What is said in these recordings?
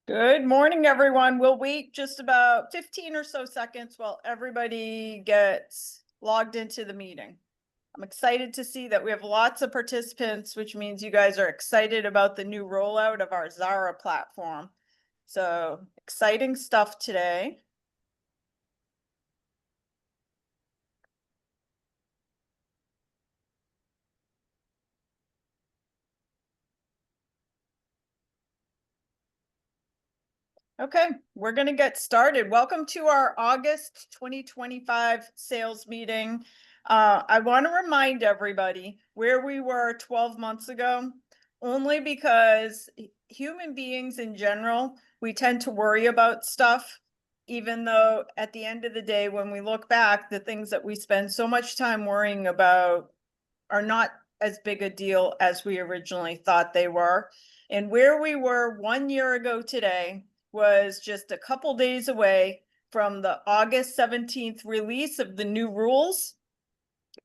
Good morning, everyone. We'll wait just about 15 or so seconds while everybody gets logged into the meeting. I'm excited to see that we have lots of participants, which means you guys are excited about the new rollout of our Zara platform. So exciting stuff today. Okay, we're going to get started. Welcome to our August 2025 sales meeting. I want to remind everybody where we were 12 months ago, only because human beings in general, we tend to worry about stuff, even though at the end of the day, when we look back, the things that we spend so much time worrying about are not as big a deal as we originally thought they were. And where we were 1 year ago today was just a couple days away from the August 17th release of the new rules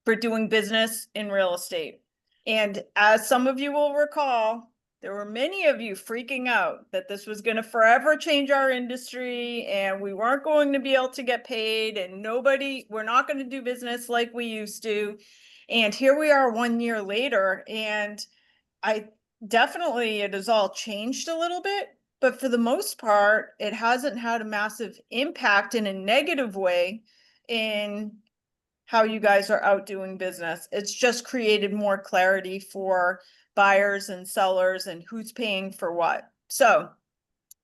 for doing business in real estate. And as some of you will recall, there were many of you freaking out that this was going to forever change our industry and we weren't going to be able to get paid and we're not going to do business like we used to. And here we are 1 year later, and it has all changed a little bit, but for the most part, it hasn't had a massive impact in a negative way in how you guys are out doing business. It's just created more clarity for buyers and sellers and who's paying for what. So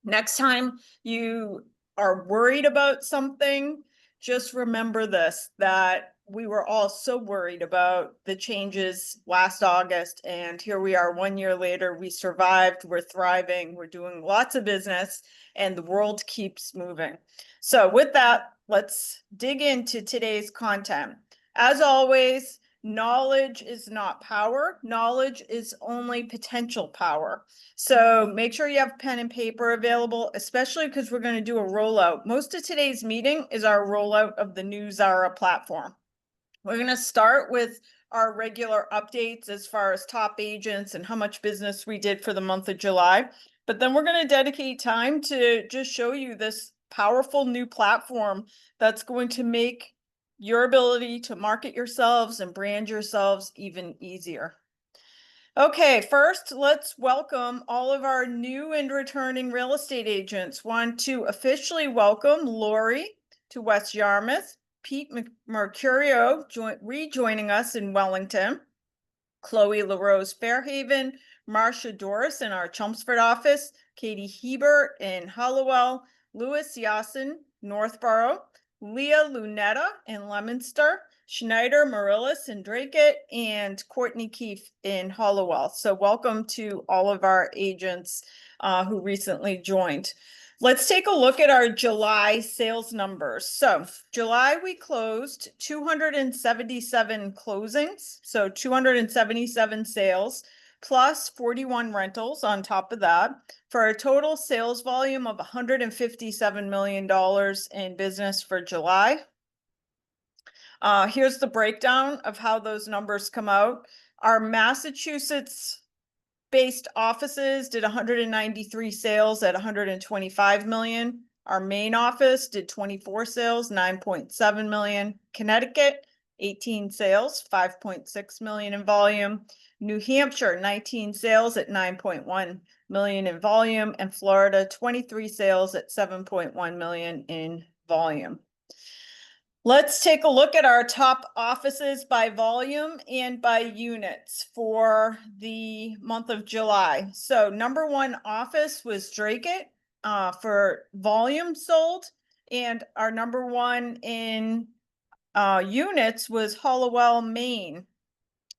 next time you are worried about something, just remember this, that we were all so worried about the changes last August, and here we are 1 year later. We survived, we're thriving, we're doing lots of business, and the world keeps moving. So with that, let's dig into today's content. As always, knowledge is not power. Knowledge is only potential power. So make sure you have pen and paper available, especially because we're going to do a rollout. Most of today's meeting is our rollout of the new Zara platform. We're going to start with our regular updates as far as top agents and how much business we did for the month of July. But then we're going to dedicate time to just show you this powerful new platform that's going to make your ability to market yourselves and brand yourselves even easier. Okay, first, let's welcome all of our new and returning real estate agents. Want to officially welcome Lori to West Yarmouth, Pete Mercurio rejoining us in Wellington, Chloe LaRose Fairhaven, Marcia Doris in our Chelmsford office, Katie Hebert in Hollowell, Louis Yasin, Northborough, Leah Lunetta in Leominster, Schneider Marillis in Dracut, and Courtney Keefe in Hollowell. So welcome to all of our agents who recently joined. Let's take a look at our July sales numbers. So July, we closed 277 closings, so 277 sales, plus 41 rentals on top of that, for a total sales volume of $157 million in business for July. Here's the breakdown of how those numbers come out. Our Massachusetts based offices did 193 sales at 125 million. Our main office did 24 sales, 9.7 million. Connecticut, 18 sales, 5.6 million in volume. New Hampshire, 19 sales at 9.1 million in volume. And Florida, 23 sales at 7.1 million in volume. Let's take a look at our top offices by volume and by units for the month of July. So number one office was Dracut for volume sold, and our number one in units was Hollowell, Maine.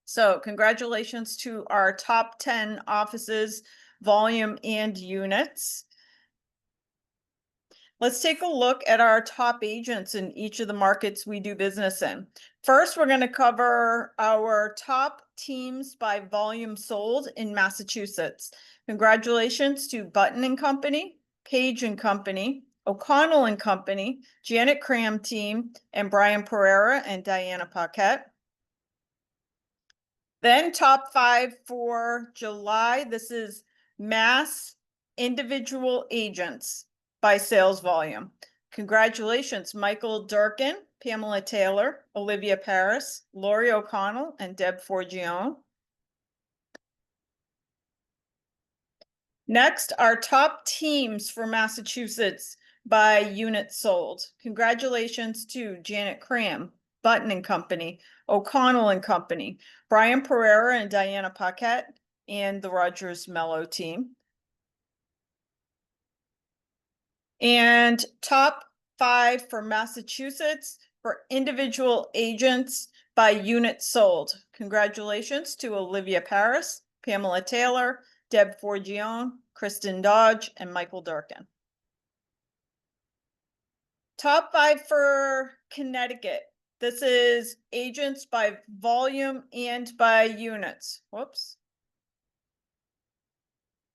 So congratulations to our top 10 offices, volume and units. Let's take a look at our top agents in each of the markets we do business in. First, we're going to cover our top teams by volume sold in Massachusetts. Congratulations to Button and Company, Page and Company, O'Connell and Company, Janet Cram team, and Brian Pereira and Diana Paquette. Then top 5 for July. This is Mass individual agents by sales volume. Congratulations, Michael Durkin, Pamela Taylor, Olivia Paris, Lori O'Connell, and Deb Forgione. Next, our top teams for Massachusetts by units sold. Congratulations to Janet Cram, Button and Company, O'Connell and Company, Brian Pereira and Diana Paquette, and the Rogers Mello team. And top 5 for Massachusetts for individual agents by units sold. Congratulations to Olivia Paris, Pamela Taylor, Deb Forgione, Kristen Dodge, and Michael Durkin. Top 5 for Connecticut. This is agents by volume and by units. Whoops.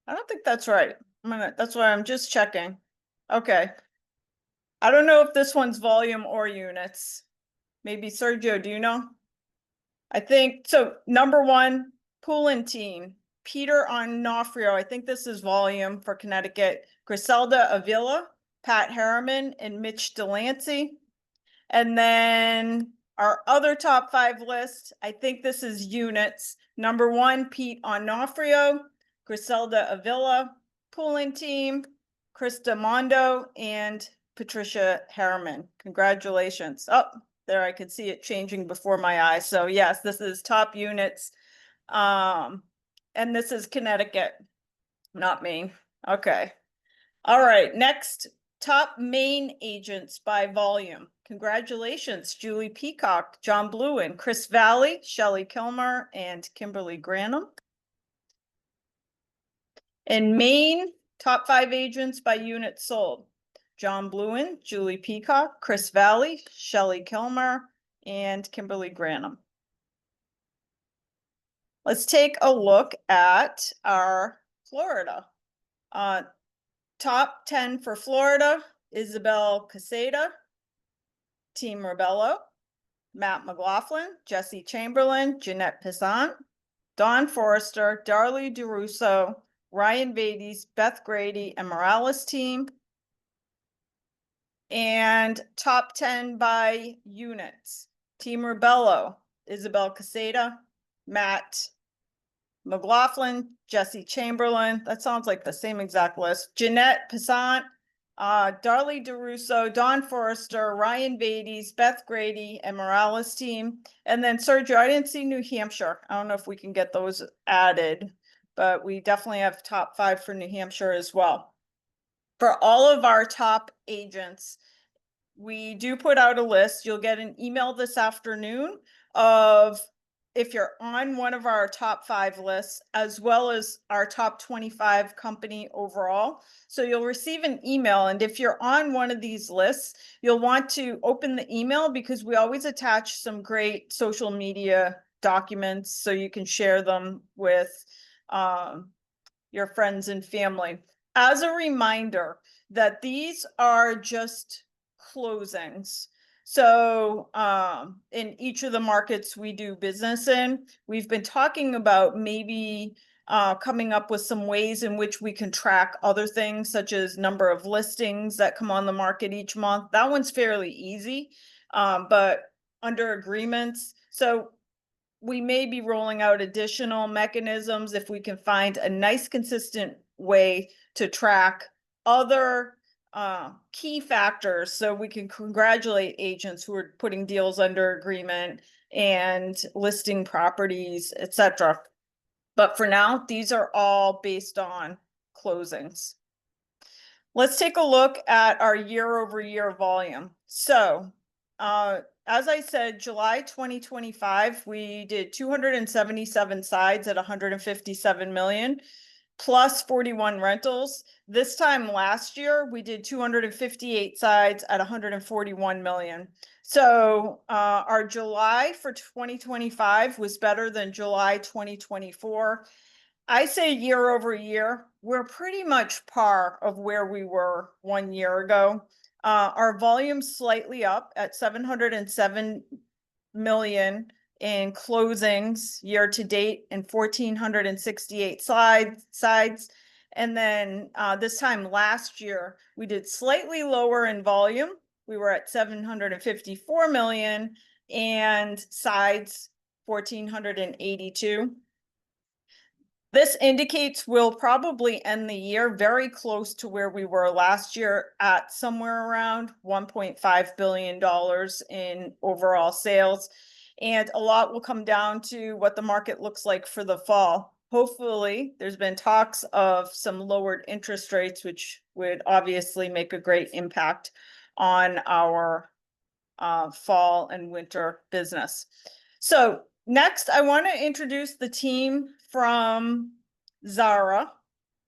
I don't think that's right. That's why I'm just checking. Okay. I don't know if this one's volume or units. Maybe Sergio, do you know? I think so. Number 1, Poulin team. Peter Onofrio. I think this is volume for Connecticut. Griselda Avila, Pat Harriman, and Mitch Delancey. And then our other top 5 list, I think this is units. Number 1, Pete Onofrio, Griselda Avila, Poulin team, Krista Mondo, and Patricia Harriman. Congratulations. Oh, there I could see it changing before my eyes. So yes, this is top units. And this is Connecticut, not Maine. Okay. All right, next, top Maine agents by volume. Congratulations, Julie Peacock, John Bluen, Chris Valley, Shelley Kilmer, and Kimberly Granum. In Maine, top 5 agents by unit sold. John Bluen, Julie Peacock, Chris Valley, Shelley Kilmer, and Kimberly Granum. Let's take a look at our Florida. Top 10 for Florida, Isabel Caseta, Team Rebello, Matt McLaughlin, Jesse Chamberlain, Jeanette Pissant, Don Forrester, Darlie DeRusso, Ryan Vades, Beth Grady, and Morales team. And top 10 by units. Team Rebello, Isabel Caseta, Matt McLaughlin, Jesse Chamberlain. That sounds like the same exact list. Jeanette Pissant, Darlie DeRusso, Don Forrester, Ryan Vades, Beth Grady, and Morales team. And then Sergio, I didn't see New Hampshire. I don't know if we can get those added, but we definitely have top 5 for New Hampshire as well. For all of our top agents, we do put out a list. You'll get an email this afternoon of if you're on one of our top 5 lists, as well as our top 25 company overall. So you'll receive an email, and if you're on one of these lists, you'll want to open the email because we always attach some great social media documents so you can share them with your friends and family. As a reminder that these are just closings. So in each of the markets we do business in, we've been talking about maybe coming up with some ways in which we can track other things, such as number of listings that come on the market each month. That one's fairly easy, but under agreements. So we may be rolling out additional mechanisms if we can find a nice, consistent way to track other key factors so we can congratulate agents who are putting deals under agreement and listing properties, etc. But for now, these are all based on closings. Let's take a look at our year-over-year volume. So as I said, July 2025, we did 277 sides at 157 million. Plus 41 rentals. This time last year, we did 258 sides at 141 million. So our July for 2025 was better than July 2024. I say year over year, we're pretty much par of where we were 1 year ago. Our volume slightly up at 707 million in closings year to date and 1,468 sides. And then this time last year, we did slightly lower in volume. We were at 754 million and sides 1,482. This indicates we'll probably end the year very close to where we were last year at somewhere around $1.5 billion in overall sales. And a lot will come down to what the market looks like for the fall. Hopefully, there's been talks of some lowered interest rates, which would obviously make a great impact on our fall and winter business. So next, I want to introduce the team from Zara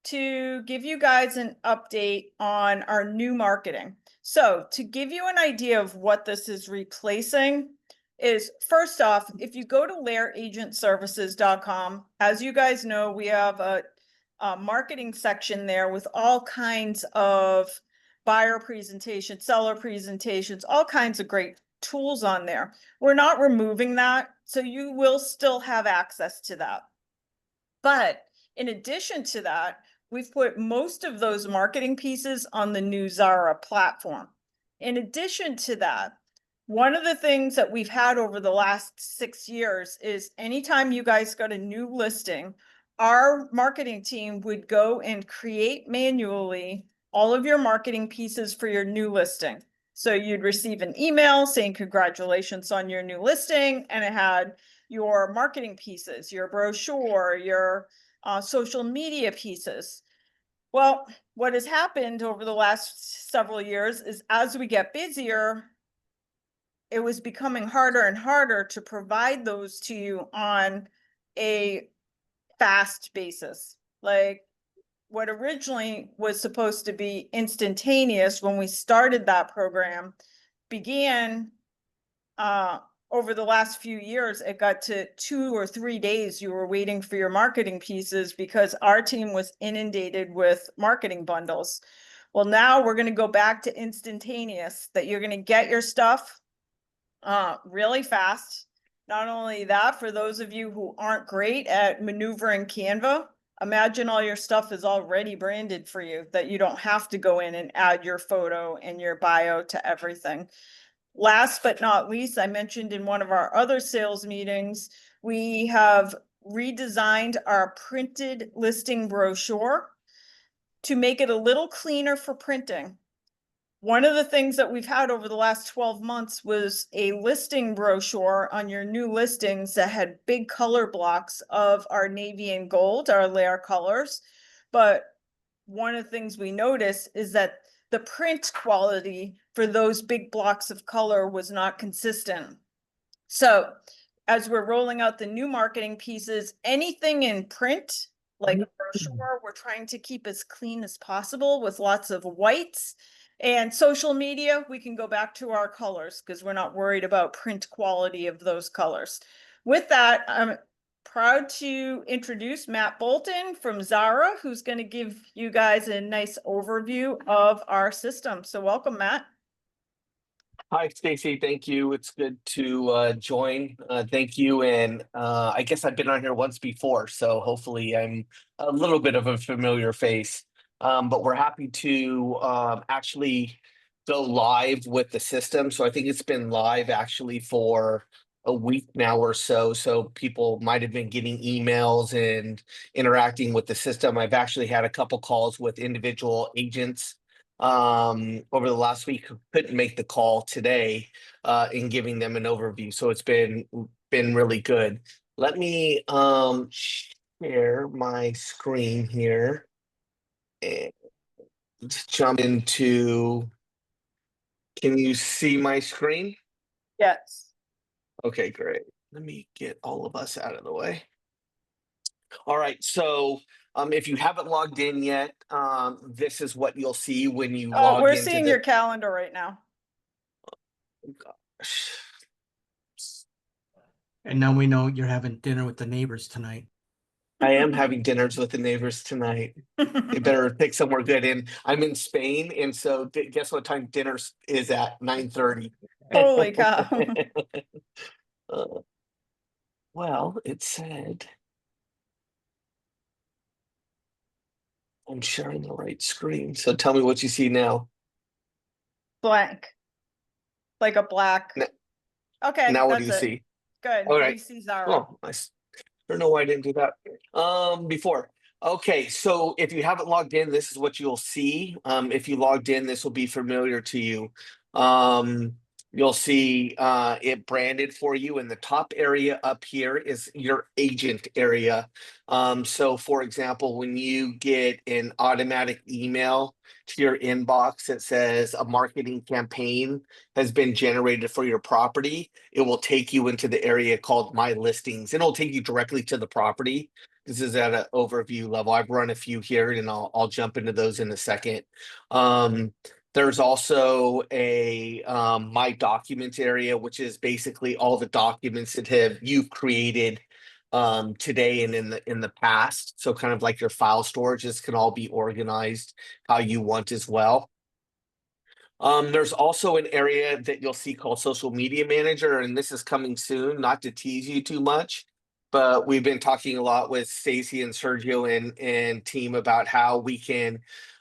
to give you guys an update on our new marketing. So to give you an idea of what this is replacing is, first off, if you go to lairagentservices.com, as you guys know, we have a marketing section there with all kinds of buyer presentations, seller presentations, all kinds of great tools on there. We're not removing that, so you will still have access to that. But in addition to that, we've put most of those marketing pieces on the new Zara platform. In addition to that, one of the things that we've had over the last 6 years is anytime you guys got a new listing, our marketing team would go and create manually all of your marketing pieces for your new listing. So you'd receive an email saying congratulations on your new listing, and it had your marketing pieces, your brochure, your social media pieces. Well, what has happened over the last several years is as we get busier, it was becoming harder and harder to provide those to you on a fast basis. Like what originally was supposed to be instantaneous when we started that program began over the last few years, it got to 2 or 3 days you were waiting for your marketing pieces because our team was inundated with marketing bundles. Well, now we're going to go back to instantaneous, that you're going to get your stuff really fast. Not only that, for those of you who aren't great at maneuvering Canva, imagine all your stuff is already branded for you, that you don't have to go in and add your photo and your bio to everything. Last but not least, I mentioned in one of our other sales meetings, we have redesigned our printed listing brochure to make it a little cleaner for printing. One of the things that we've had over the last 12 months was a listing brochure on your new listings that had big color blocks of our navy and gold, our LAER colors. But one of the things we noticed is that the print quality for those big blocks of color was not consistent. So as we're rolling out the new marketing pieces, anything in print, like a brochure, we're trying to keep as clean as possible with lots of whites. And social media, we can go back to our colors because we're not worried about print quality of those colors. With that, I'm proud to introduce Matt Bolton from Zara, who's going to give you guys a nice overview of our system. So welcome, Matt. Hi, Stacy. Thank you. It's good to join. Thank you. And I guess I've been on here once before, so hopefully I'm a little bit of a familiar face. But we're happy to actually go live with the system. So I think it's been live actually for a week now or so. So people might have been getting emails and interacting with the system. I've actually had a couple calls with individual agents over the last week who couldn't make the call today in giving them an overview. So it's been really good. Let me share my screen here and jump into, can you see my screen? Yes. Okay, great. Let me get all of us out of the way. All right, so if you haven't logged in yet, this is what you'll see when you log We're into seeing your calendar right now. Gosh. And now we know you're having dinner with the neighbors tonight. I am having dinners with the neighbors tonight. They better pick somewhere good. And I'm in Spain, and so guess what time dinner is at 9:30. Holy cow. Well, it said. I'm sharing the right screen. So tell me what you see now. Blank. Like a black. N- Okay, Now what do that's you it. see? Good. All right. We see Zara. Oh, I don't know why I didn't do that before. Okay, so if you haven't logged in, this is what you'll see. If you logged in, this will be familiar to you. Um, you'll see it branded for you, and the top area up here is your agent area. So for example, when you get an automatic email to your inbox that says a marketing campaign has been generated for your property, it will take you into the area called My Listings, and it'll take you directly to the property. This is at an overview level. I've run a few here, and I'll jump into those in a second. There's also a My Documents area, which is basically all the documents that you've created today and in the past. So kind of like your file storage, this can all be organized how you want as well. There's also an area that you'll see called Social Media Manager, and this is coming soon, not to tease you too much, but we've been talking a lot with Stacy and Sergio and team about how we can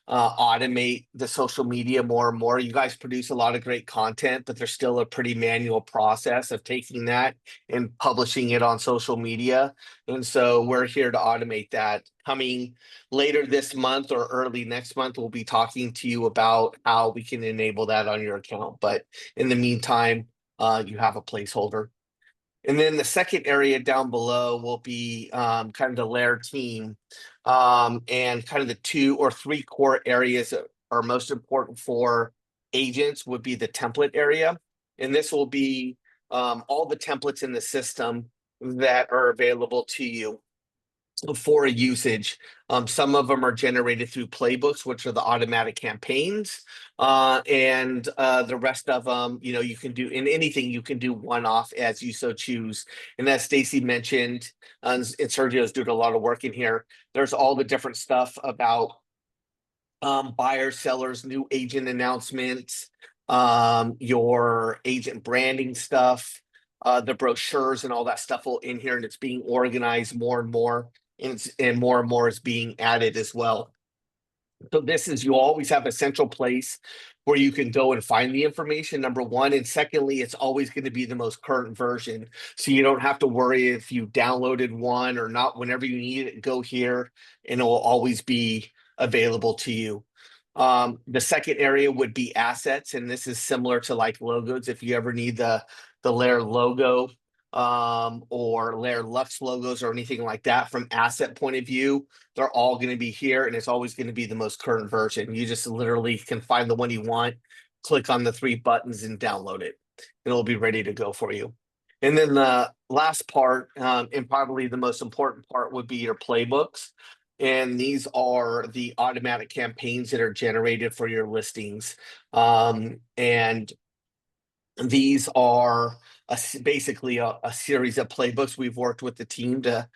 automate the social media more and more. You guys produce a lot of great content, but there's still a pretty manual process of taking that and publishing it on social media. And so we're here to automate that. Coming later this month or early next month, we'll be talking to you about how we can enable that on your account. But in the meantime, you have a placeholder. And then the second area down below will be kind of the LAER team, and kind of the 2 or 3 core areas that are most important for agents would be the template area. And this will be all the templates in the system that are available to you for usage. Some of them are generated through playbooks, which are the automatic campaigns. And the rest of them, you can do in anything, you can do one-off as you so choose. And as Stacy mentioned, and Sergio's doing a lot of work in here, there's all the different stuff about buyers, sellers, new agent announcements, your agent branding stuff, the brochures and all that stuff will in here, and it's being organized more and more, and more is being added as well. So this is, you always have a central place where you can go and find the information, number one. And secondly, it's always going to be the most current version. So you don't have to worry if you downloaded one or not. Whenever you need it, go here and it will always be available to you. The second area would be assets. And this is similar to like logos. If you ever need the LAER logo, or LAER Lux logos or anything like that from asset point of view, they're all going to be here, and it's always going to be the most current version. You just literally can find the one you want, click on the 3 buttons and download it, and it'll be ready to go for you. And then the last part, and probably the most important part, would be your playbooks. And these are the automatic campaigns that are generated for your listings. And these are basically a series of playbooks. We've worked with the team to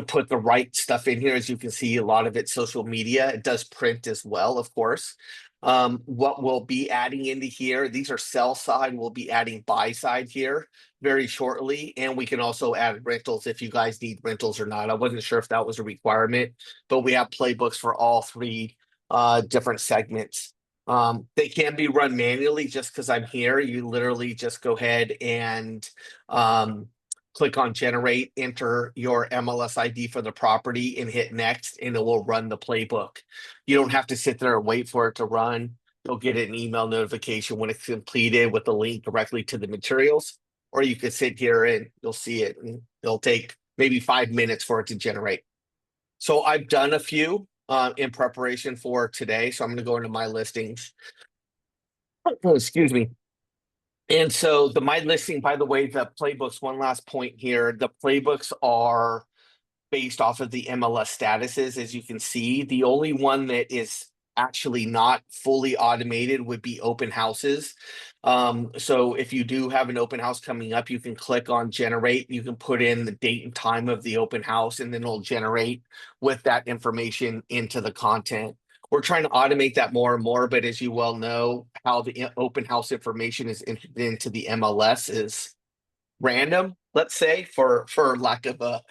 put the right stuff in here. As you can see, a lot of it's social media. It does print as well, of course. What we'll be adding into here, these are sell side. We'll be adding buy side here very shortly. And we can also add rentals if you guys need rentals or not. I wasn't sure if that was a requirement, but we have playbooks for all 3 different segments. They can be run manually. Just because I'm here, you literally just go ahead and click on generate, enter your MLS ID for the property and hit next, and it will run the playbook. You don't have to sit there and wait for it to run. You'll get an email notification when it's completed with a link directly to the materials, or you could sit here and you'll see it, and it'll take maybe 5 minutes for it to generate. So I've done a few in preparation for today. So I'm going to go into my listings. Oh, excuse me. And so the my listing, by the way, the playbooks, one last point here, the playbooks are based off of the MLS statuses. As you can see, the only one that is actually not fully automated would be open houses. So if you do have an open house coming up, you can click on generate. You can put in the date and time of the open house, and then it'll generate with that information into the content. We're trying to automate that more and more, but as you well know, how the open house information is entered into the MLS is random, let's say, for lack of a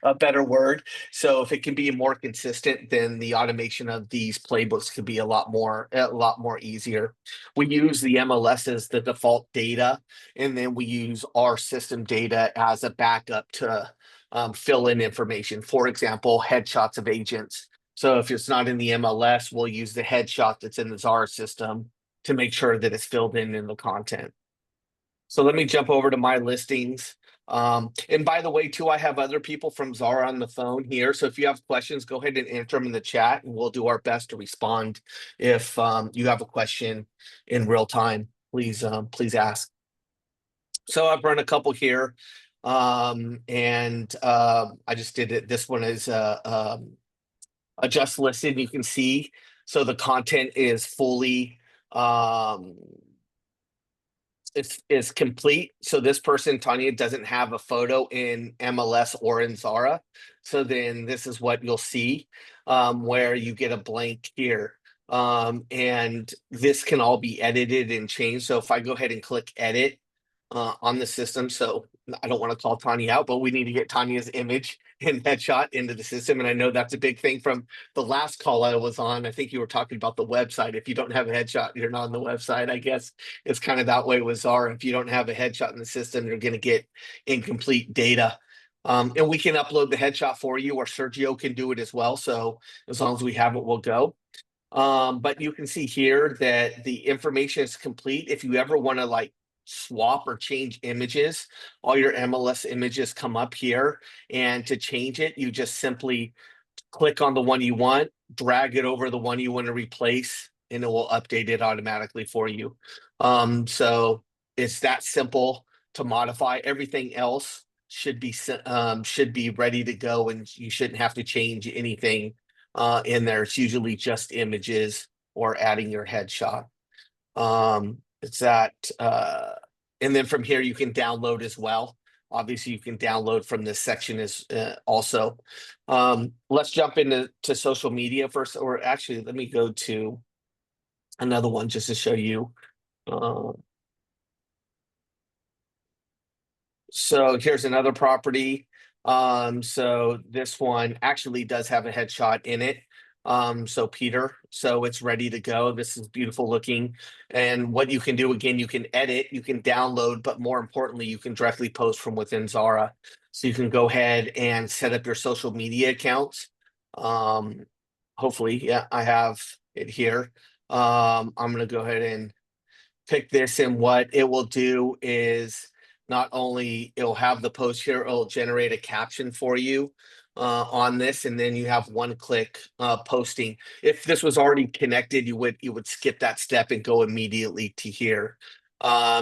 a better word. So if it can be more consistent, then the automation of these playbooks could be a lot more easier. We use the MLS as the default data, and then we use our system data as a backup to fill in information. For example, headshots of agents. So if it's not in the MLS, we'll use the headshot that's in the Zara system to make sure that it's filled in the content. So let me jump over to my listings. And by the way, too, I have other people from Zara on the phone here. So if you have questions, go ahead and enter them in the chat, and we'll do our best to respond. If you have a question in real time, please ask. So I've run a couple here, and I just did it. This one is a just listed. You can see, so the content is fully is complete. So this person, Tanya, doesn't have a photo in MLS or in Zara. So then this is what you'll see, where you get a blank here. And this can all be edited and changed. So if I go ahead and click edit on the system, so I don't want to call Tanya out, but we need to get Tanya's image and headshot into the system. And I know that's a big thing from the last call I was on. I think you were talking about the website. If you don't have a headshot, you're not on the website. I guess it's kind of that way with Zara. If you don't have a headshot in the system, you're going to get incomplete data. And we can upload the headshot for you, or Sergio can do it as well. So as long as we have it, we'll go. But you can see here that the information is complete. If you ever want to like swap or change images, all your MLS images come up here. And to change it, you just simply click on the one you want, drag it over the one you want to replace, and it will update it automatically for you. So it's that simple to modify. Everything else should be ready to go, and you shouldn't have to change anything in there. It's usually just images or adding your headshot. It's that, and then from here you can download as well. Obviously, you can download from this section as also. Let's jump into social media first, or actually, let me go to another one just to show you. So here's another property. So this one actually does have a headshot in it. So Peter, so it's ready to go. This is beautiful looking. And what you can do, again, you can edit, you can download, but more importantly, you can directly post from within Zara. So you can go ahead and set up your social media accounts. Hopefully, yeah, I have it here. I'm gonna go ahead and pick this, and what it will do is not only it'll have the post here, it'll generate a caption for you on this, and then you have one click posting. If this was already connected, you would skip that step and go immediately to here.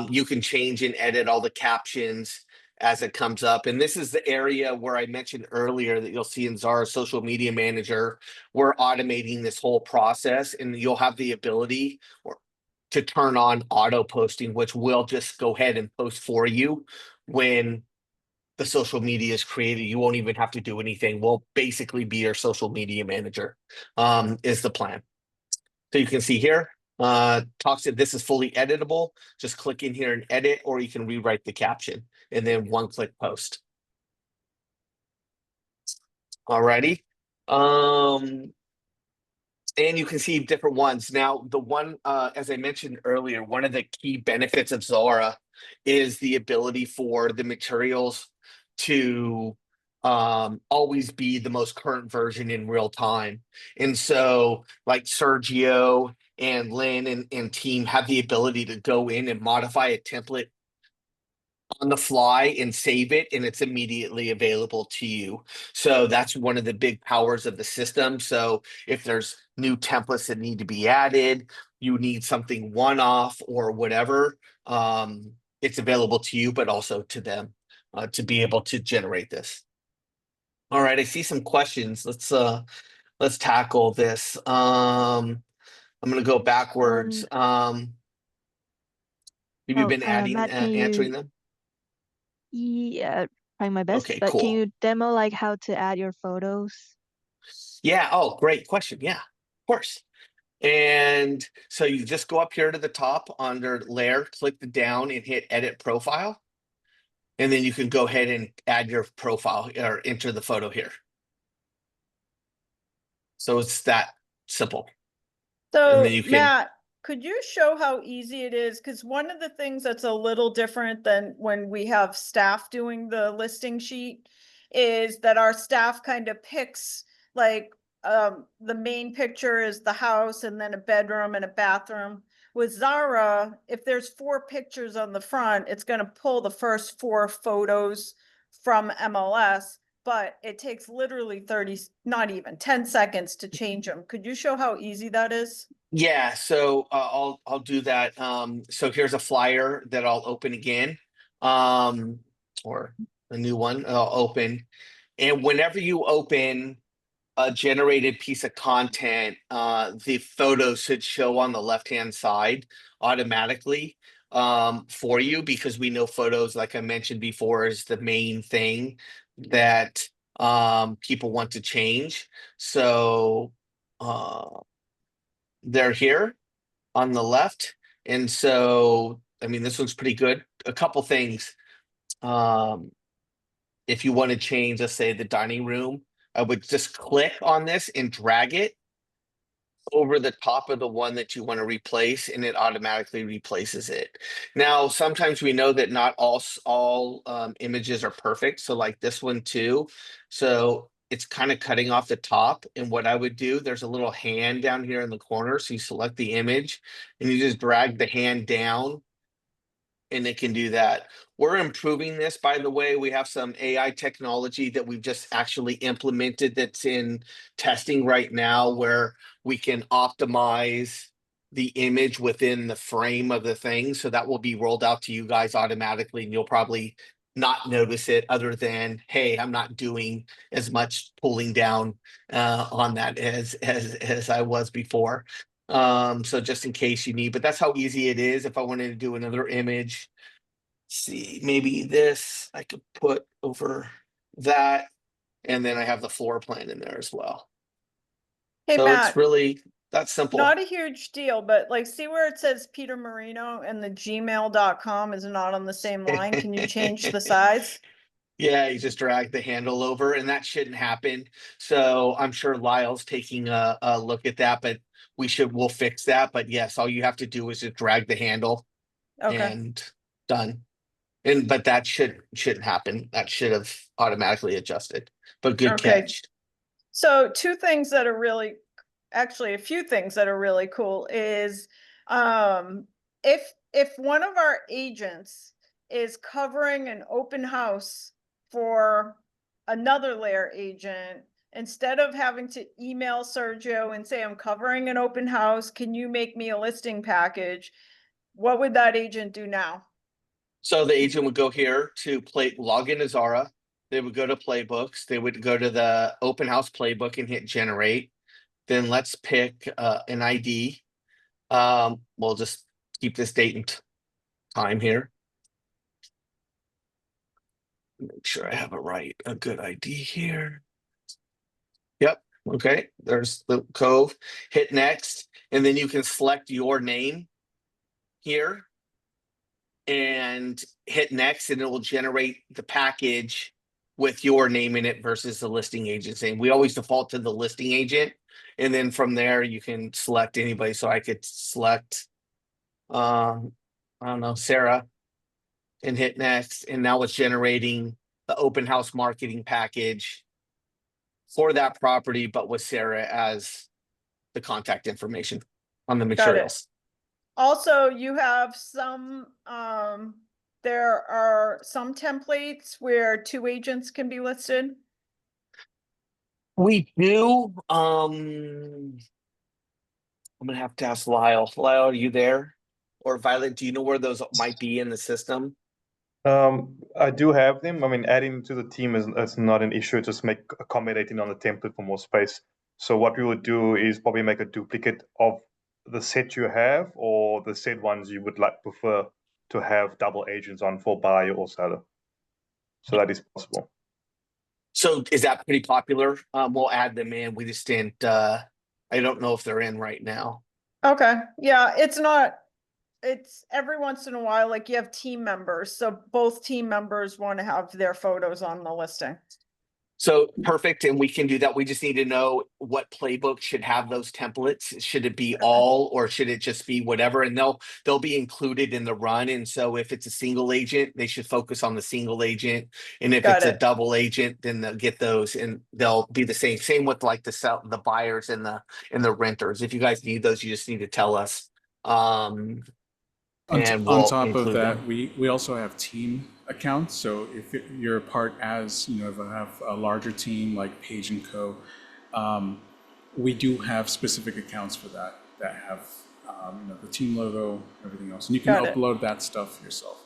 You can change and edit all the captions as it comes up. And this is the area where I mentioned earlier that you'll see in Zara Social Media Manager. We're automating this whole process, and you'll have the ability to turn on auto posting, which will just go ahead and post for you when the social media is created. You won't even have to do anything. We'll basically be your social media manager, is the plan. So you can see here, talks that this is fully editable. Just click in here and edit, or you can rewrite the caption and then one click post. Alrighty. And you can see different ones. Now, the one, as I mentioned earlier, one of the key benefits of Zara is the ability for the materials to always be the most current version in real time. And so like Sergio and Lynn and team have the ability to go in and modify a template on the fly and save it, and it's immediately available to you. So that's one of the big powers of the system. So if there's new templates that need to be added, you need something one-off or whatever, it's available to you, but also to them to be able to generate this. All right, I see some questions. Let's tackle this. I'm gonna go backwards. Have you been adding Matt, answering them? yeah, trying my best, Okay, but can cool. you demo like how to add your photos? Yeah. Oh, great question. Yeah, of course. And so you just go up here to the top under LAER, click the down and hit edit profile. And then you can go ahead and add your profile or enter the photo here. So it's that simple. And So then you can, Matt, could you show how easy it is? Because one of the things that's a little different than when we have staff doing the listing sheet is that our staff kind of picks like the main picture is the house and then a bedroom and a bathroom. With Zara, if there's 4 pictures on the front, it's going to pull the first 4 photos from MLS, but it takes literally 30, not even 10 seconds to change them. Could you show how easy that is? yeah, so I'll do that. So here's a flyer that I'll open again. Or a new one I'll open. And whenever you open a generated piece of content, the photo should show on the left-hand side automatically for you, because we know photos, like I mentioned before, is the main thing that people want to change. So they're here on the left. And so, I mean, this one's pretty good. A couple things. If you want to change, let's say, the dining room, I would just click on this and drag it over the top of the one that you want to replace, and it automatically replaces it. Now, sometimes we know that not all images are perfect. So like this one too. So it's kind of cutting off the top. And what I would do, there's a little hand down here in the corner. So you select the image and you just drag the hand down and it can do that. We're improving this, by the way. We have some AI technology that we've just actually implemented that's in testing right now, where we can optimize the image within the frame of the thing. So that will be rolled out to you guys automatically, and you'll probably not notice it, other than, hey, I'm not doing as much pulling down on that as I was before. So just in case you need, but that's how easy it is. If I wanted to do another image, see, maybe this, I could put over that, and then I have the floor plan in there as well. Hey, So it's Matt, really that simple. not a huge deal, but like, see where it says Peter Marino and the gmail.com is not on the same line? Can you change the size? Yeah, you just drag the handle over, and that shouldn't happen. So I'm sure Lyle's taking a look at that, but we'll fix that. But yes, all you have to do is just drag the handle Okay. and done. But that shouldn't happen. That should have automatically adjusted. But good Okay. catch. So actually a few things that are really cool is if one of our agents is covering an open house for another LAER agent, instead of having to email Sergio and say, I'm covering an open house, can you make me a listing package? What would that agent do now? So the agent would go here to log into Zara. They would go to playbooks. They would go to the open house playbook and hit generate. Then let's pick an ID. We'll just keep this date and time here. Make sure I have a good ID here. Yep. Okay. There's the Cove. Hit next, and then you can select your name here and hit next, and it will generate the package with your name in it versus the listing agent's name. We always default to the listing agent, and then from there you can select anybody. So I could select, I don't know, Sarah, and hit next, and now it's generating the open house marketing package for that property, but with Sarah as the contact information on the Got it. materials. Also, you have there are some templates where 2 agents can be listed. We do. I'm gonna have to ask Lyle. Lyle, are you there? Or Violet, do you know where those might be in the system? I do have them. I mean, adding to the team is not an issue. Just make accommodating on the template for more space. So what we would do is probably make a duplicate of the set you have, or the set ones you would prefer to have double agents on for buyer or seller. So that is possible. So is that pretty popular? We'll add them in. We just didn't, I don't know if they're in right now. Okay, yeah, it's not it's every once in a while, like you have team members, so both team members want to have their photos on the listing. So perfect, and we can do that. We just need to know what playbook should have those templates. Should it be all, or should it just be whatever? And they'll be included in the run. And so if it's a single agent, they should focus on the single agent. And if Got it's a it. double agent, then they'll get those, and they'll be the same. Same with like the buyers and the renters. If you guys need those, you just need to tell us. And On we'll top of include that, them. we also have team accounts. So if you're a part as, if I have a larger team like Page and Co, we do have specific accounts for that have, the team logo, everything else. And you can Got it. upload that stuff yourself.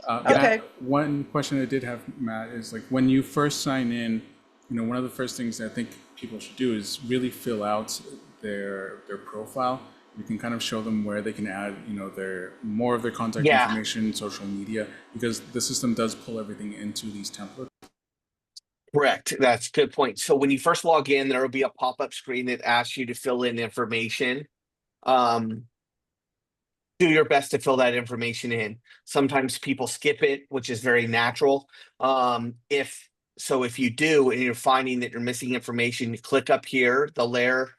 Okay. Matt, one question I did have, Matt, is like when you first sign in, one of the first things that I think people should do is really fill out their profile. You can kind of show them where they can add, their more of their contact Yeah. information, social media, because the system does pull everything into these templates. Correct. That's a good point. So when you first log in, there will be a pop-up screen that asks you to fill in information. Do your best to fill that information in. Sometimes people skip it, which is very natural. If you do and you're finding that you're missing information, you click up here, the LAER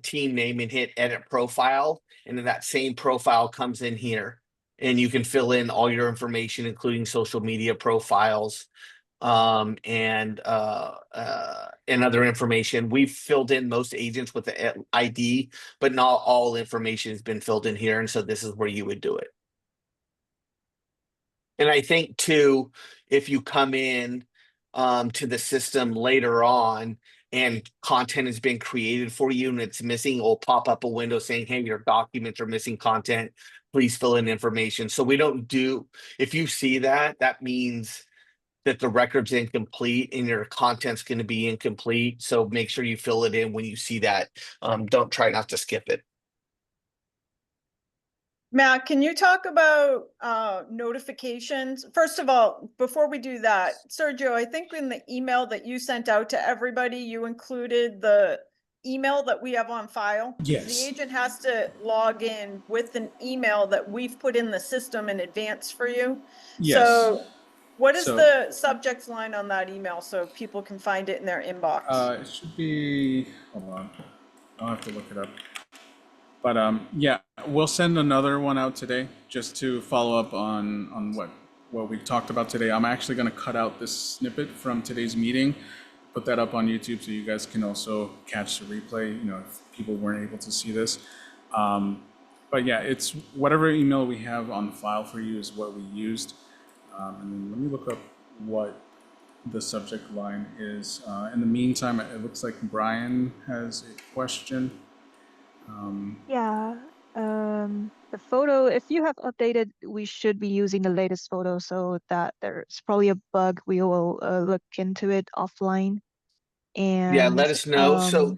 team name, and hit edit profile, and then that same profile comes in here, and you can fill in all your information, including social media profiles, and other information. We've filled in most agents with the ID, but not all information has been filled in here, and so this is where you would do it. And I think too, if you come in to the system later on and content has been created for you and it's missing, it'll pop up a window saying, hey, your documents are missing content, please fill in information. So we don't do, if you see that, that means that the record's incomplete and your content's going to be incomplete. So make sure you fill it in when you see that. Don't try not to skip it. Matt, can you talk about notifications? First of all, before we do that, Sergio, I think in the email that you sent out to everybody, you included the email that we have on file. Yes. The agent has to log in with an email that we've put in the system in advance for you. Yes. So what is So- the subject line on that email so people can find it in their inbox? It should be, hold on, I'll have to look it up. But yeah, we'll send another one out today just to follow up on what we talked about today. I'm actually going to cut out this snippet from today's meeting, put that up on YouTube so you guys can also catch the replay, if people weren't able to see this. But yeah, it's whatever email we have on file for you is what we used. And then let me look up what the subject line is. In the meantime, it looks like Brian has a question. Yeah, the photo, if you have updated, we should be using the latest photo, so that there's probably a bug. We will look into it offline. Yeah, And let us know. So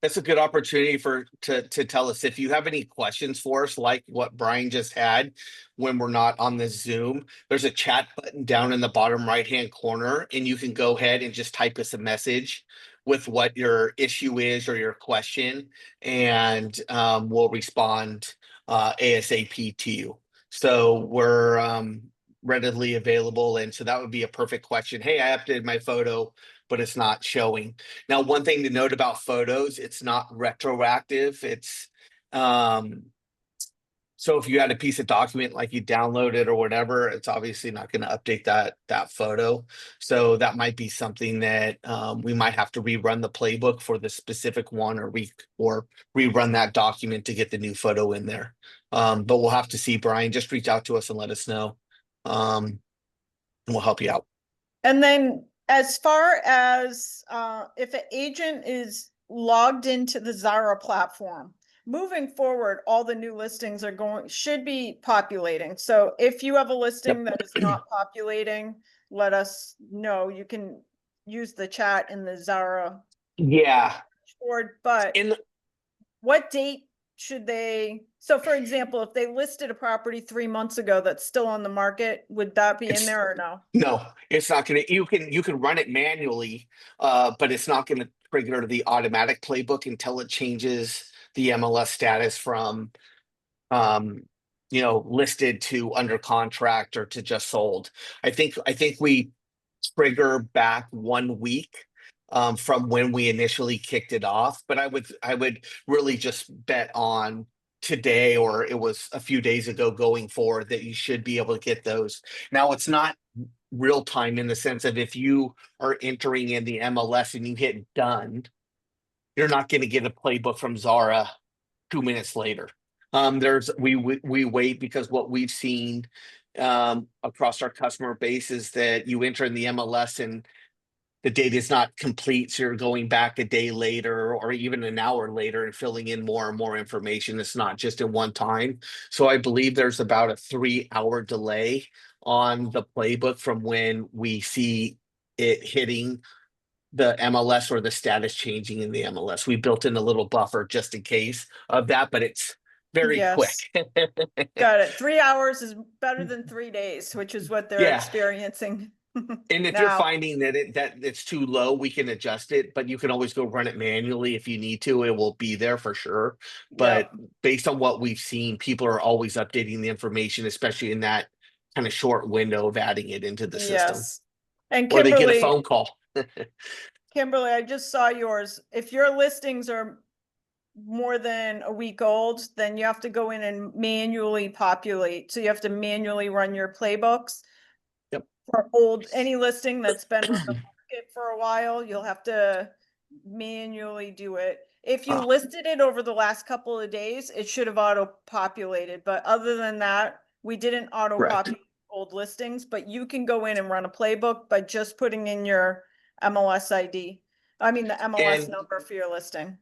that's a good opportunity to tell us if you have any questions for us, like what Brian just had when we're not on the Zoom. There's a chat button down in the bottom right-hand corner, and you can go ahead and just type us a message with what your issue is or your question, and we'll respond ASAP to you. So we're readily available, and so that would be a perfect question. Hey, I updated my photo, but it's not showing. Now, one thing to note about photos, it's not retroactive. It's so if you had a piece of document, like you download it or whatever, it's obviously not going to update that photo. So that might be something that we might have to rerun the playbook for the specific one, or rerun that document to get the new photo in there. But we'll have to see. Brian, just reach out to us and let us know. And we'll help you out. And then as far as if an agent is logged into the Zara platform, moving forward, all the new listings should be populating. So if you have a listing that is not populating, let us know. You can use the chat in the Zara Yeah. board, but what date should they, so for example, if they listed a property 3 months ago that's still on the market, would that be in there or no? No, it's not gonna, you can run it manually, but it's not gonna trigger the automatic playbook until it changes the MLS status from listed to under contract or to just sold. I think we trigger back 1 week from when we initially kicked it off, but I would really just bet on today, or it was a few days ago going forward, that you should be able to get those. Now, it's not real time in the sense that if you are entering in the MLS and you hit done, you're not going to get a playbook from Zara 2 minutes later. We wait, because what we've seen across our customer base is that you enter in the MLS and the data is not complete, so you're going back a day later or even an hour later and filling in more and more information. It's not just in one time. So I believe there's about a 3-hour delay on the playbook from when we see it hitting the MLS or the status changing in the MLS. We built in a little buffer just in case of that, but it's very quick. Yes. Got it. 3 hours is better than 3 days, which is what they're Yeah. experiencing. And if you're now. finding that it's too low, we can adjust it, but you can always go run it manually if you need to. It will be there for sure. But Yep. based on what we've seen, people are always updating the information, especially in that kind of short window of adding it into the system. Yes. And Or they get a Kimberly, phone call. Kimberly, I just saw yours. If your listings are more than a week old, then you have to go in and manually populate. So you have to manually run your playbooks. Yep. For any listing that's been on the market for a while, you'll have to manually do it. If you listed it over the last couple of days, it should have auto-populated. But other than that, we didn't auto-populate old listings, but you can go in and run a playbook by just putting in your MLS ID. I mean, the MLS number for your listing.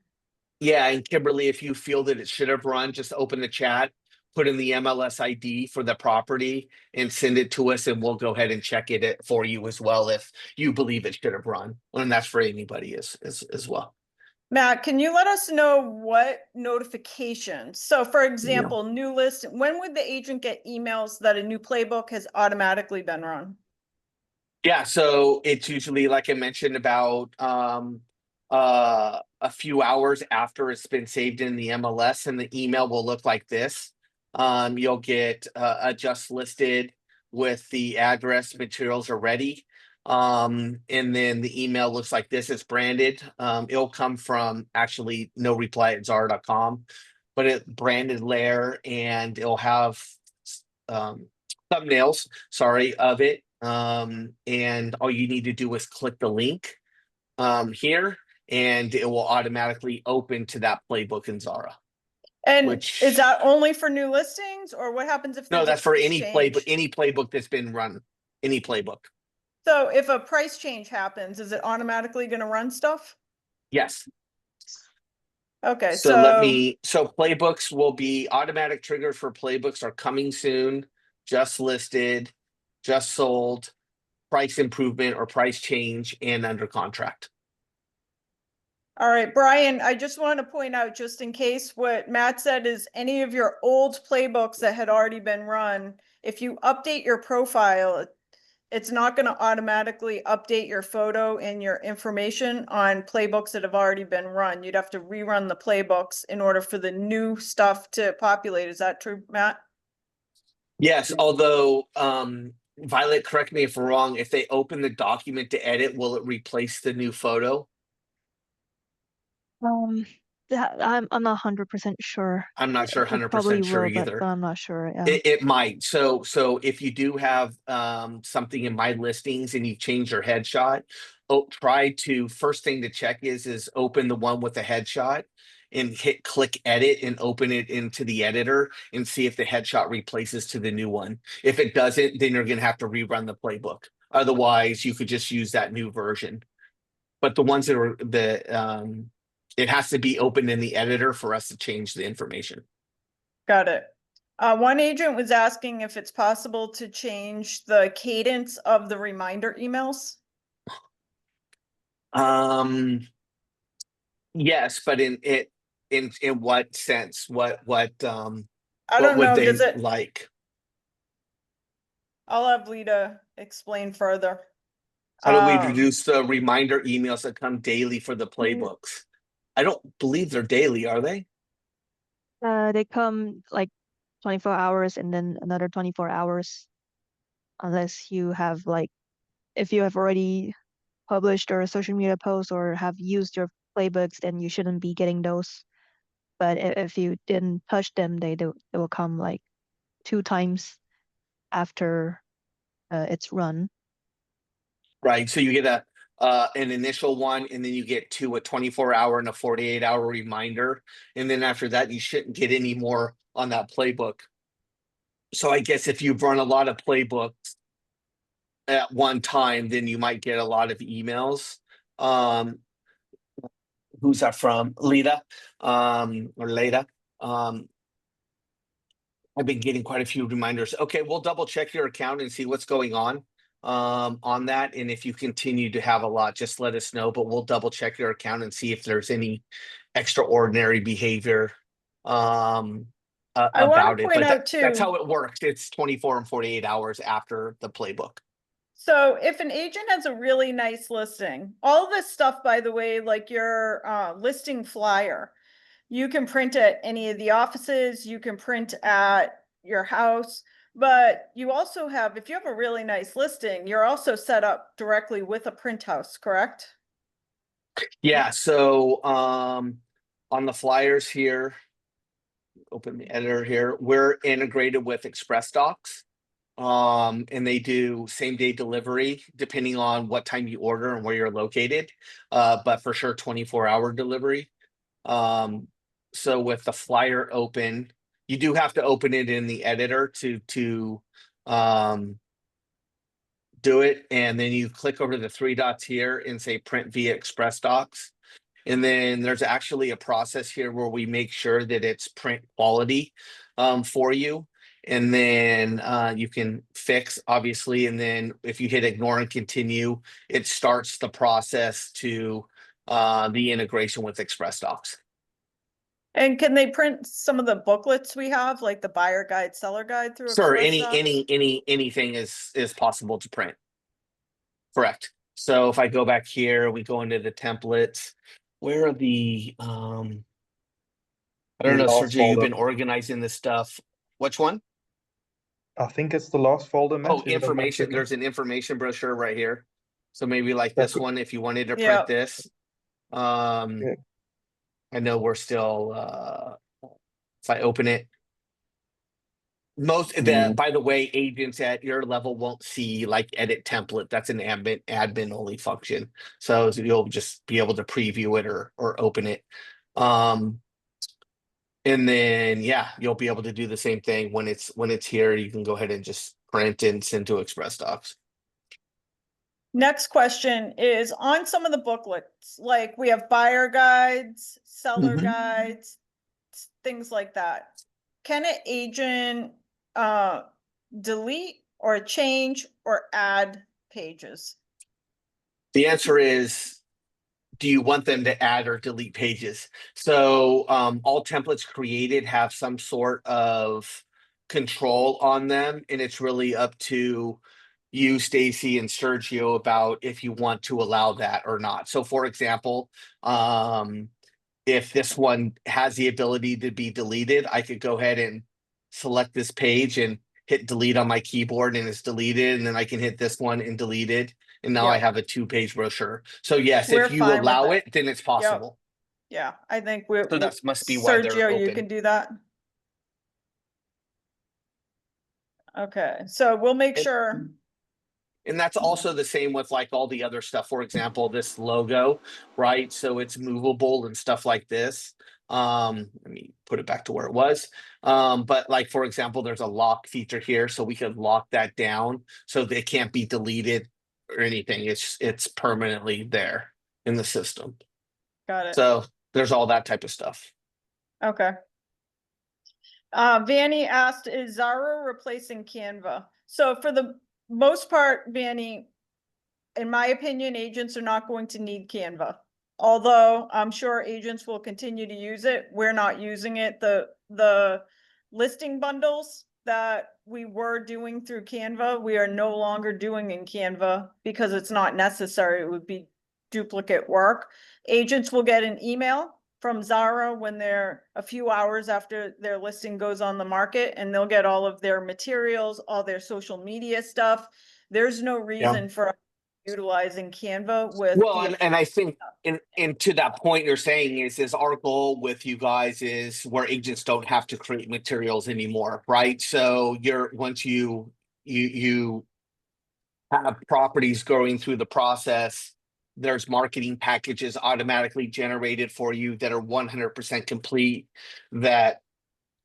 Yeah, and Kimberly, if you feel that it should have run, just open the chat, put in the MLS ID for the property and send it to us, and we'll go ahead and check it for you as well if you believe it should have run. And that's for anybody as well. Matt, can you let us know what notifications? So for example, new list, when would the agent get emails that a new playbook has automatically been run? Yeah, so it's usually, like I mentioned, about a few hours after it's been saved in the MLS, and the email will look like this. You'll get a just listed with the address, materials are ready. And then the email looks like this. It's branded. It'll come from actually no reply at zara.com, but it branded LAER, and it'll have thumbnails, of it. And all you need to do is click the link here, and it will automatically open to that playbook in Zara. And is that only for new listings, or what happens if No, that's for any playbook, playbook that's been run, any playbook. So if a price change happens, is it automatically going to run stuff? Yes. Okay, so playbooks will be automatic triggers for playbooks are coming soon, just listed, just sold, price improvement or price change, and under contract. All right, Brian, I just want to point out, just in case, what Matt said is any of your old playbooks that had already been run, if you update your profile, it's not going to automatically update your photo and your information on playbooks that have already been run. You'd have to rerun the playbooks in order for the new stuff to populate. Is that true, Matt? Yes, although Violet, correct me if I'm wrong, if they open the document to edit, will it replace the new photo? I'm not 100% sure. I'm not sure, It probably 100% sure will, either. but I'm not sure. Yeah. It might. So if you do have something in my listings and you change your headshot, try to, first thing to check is open the one with the headshot and click edit and open it into the editor and see if the headshot replaces to the new one. If it doesn't, then you're going to have to rerun the playbook. Otherwise, you could just use that new version. But the ones that are it has to be open in the editor for us to change the information. Got it. One agent was asking if it's possible to change the cadence of the reminder emails. Yes, but in what sense? What I what don't would know. they Does it? like? I'll have Lita explain further. How do we reduce the reminder emails that come daily for the playbooks? I don't believe they're daily, are they? They come like 24 hours and then another 24 hours. Unless you have like, if you have already published or a social media post or have used your playbooks, then you shouldn't be getting those. But if you didn't touch them, they will come like 2 times after it's run. Right. So you get an initial one, and then you get a 24-hour and a 48-hour reminder. And then after that, you shouldn't get any more on that playbook. So I guess if you've run a lot of playbooks at one time, then you might get a lot of emails. Who's that from? Lita, or Leda. I've been getting quite a few reminders. Okay, we'll double check your account and see what's going on that. And if you continue to have a lot, just let us know, but we'll double check your account and see if there's any extraordinary behavior I want about to it. point But out that's too, how it works. It's 24 and 48 hours after the playbook. so if an agent has a really nice listing, all this stuff, by the way, like your listing flyer, you can print at any of the offices, you can print at your house, but you also have, if you have a really nice listing, you're also set up directly with a print house, correct? Yeah, so on the flyers here, open the editor here, we're integrated with Express Docs. And they do same day delivery depending on what time you order and where you're located. But for sure 24-hour delivery. So with the flyer open, you do have to open it in the editor to do it, and then you click over the 3 dots here and say print via Express Docs. And then there's actually a process here where we make sure that it's print quality for you. And then you can fix, obviously. And then if you hit ignore and continue, it starts the process to the integration with Express Docs. And can they print some of the booklets we have, like the buyer guide, seller guide through Sure, Express Docs? anything is possible to print. Correct. So if I go back here, we go into the templates. Where are the I don't know, Last Sergio, you've folder. been organizing this stuff. Which one? I think it's the last folder, Matt. Oh, if you don't mind information. checking. There's an information brochure right here. So maybe like That this could- one, if you wanted to Yeah. print this. Yeah. I know we're still if I open it. By the way, agents at your level won't see like edit template. That's an admin only function. So you'll just be able to preview it or open it. And then yeah, you'll be able to do the same thing when it's here. You can go ahead and just print and send to Express Docs. Next question is on some of the booklets, like we have buyer guides, seller Mhm. guides, things like that. Can an agent delete or change or add pages? The answer is, do you want them to add or delete pages? So all templates created have some sort of control on them, and it's really up to you, Stacy, and Sergio about if you want to allow that or not. So for example, if this one has the ability to be deleted, I could go ahead and select this page and hit delete on my keyboard and it's deleted, and then I can hit this one and delete it. And now I Yep. have a 2-page brochure. So yes, We're if you fine with allow that. it, then it's possible. Yeah, I think we. So that must be why they're Sergio, you open. can do that. Okay, so we'll make And- sure. And that's also the same with like all the other stuff. For example, this logo, right? So it's movable and stuff like this. Let me put it back to where it was. But like, for example, there's a lock feature here, so we could lock that down so they can't be deleted or anything. It's permanently there in the system. Got it. So there's all that type of stuff. Okay. Vanny asked, is Zara replacing Canva? So for the most part, Vanny, in my opinion, agents are not going to need Canva. Although I'm sure agents will continue to use it. We're not using it. The listing bundles that we were doing through Canva, we are no longer doing in Canva because it's not necessary. It would be duplicate work. Agents will get an email from Zara when they're a few hours after their listing goes on the market, and they'll get all of their materials, all their social media stuff. There's no reason for us utilizing Canva with Well, the, and I think and to that point you're saying is our goal with you guys is where agents don't have to create materials anymore, right? So once you have properties going through the process, there's marketing packages automatically generated for you that are 100% complete that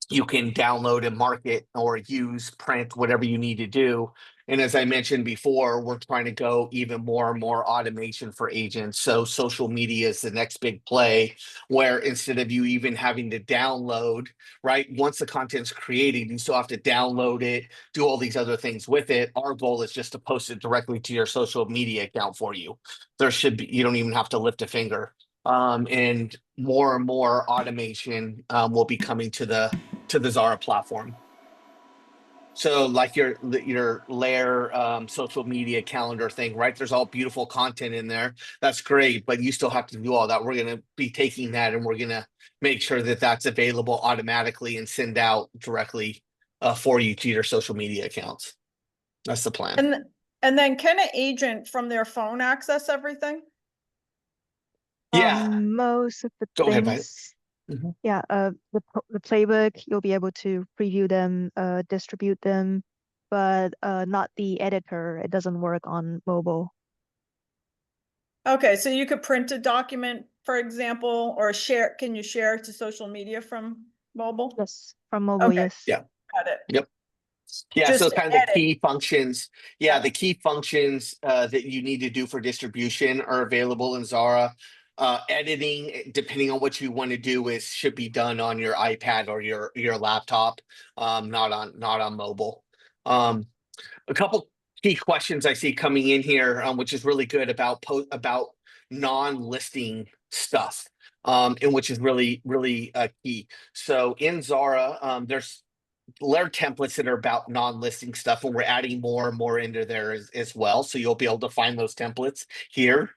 you can download and market or use, print, whatever you need to do. And as I mentioned before, we're trying to go even more and more automation for agents. So social media is the next big play, where instead of you even having to download, right? Once the content's created, you still have to download it, do all these other things with it. Our goal is just to post it directly to your social media account for you. You don't even have to lift a finger. And more automation will be coming to the Zara platform. So like your LAER social media calendar thing, right? There's all beautiful content in there. That's great, but you still have to do all that. We're going to be taking that and we're going to make sure that that's available automatically and send out directly for you to your social media accounts. That's the plan. and then can an agent from their phone access everything? Yeah. Most of the Go ahead, Violet. things, Mhm. yeah, the playbook, you'll be able to preview them, distribute them, but not the editor. It doesn't work on mobile. Okay, so you could print a document, for example, or share, can you share it to social media from mobile? Yes, from mobile, Okay. yes. Yeah. Got it. Yep. Yeah, Just so to kind of the edit. key functions. Yeah, Yeah. the key functions that you need to do for distribution are available in Zara. Editing, depending on what you want to do, should be done on your iPad or your laptop, not on mobile. A couple key questions I see coming in here, which is really good about non-listing stuff, and which is really key. So in Zara, there's LAER templates that are about non-listing stuff, and we're adding more and more into there as well. So you'll be able to find those templates here.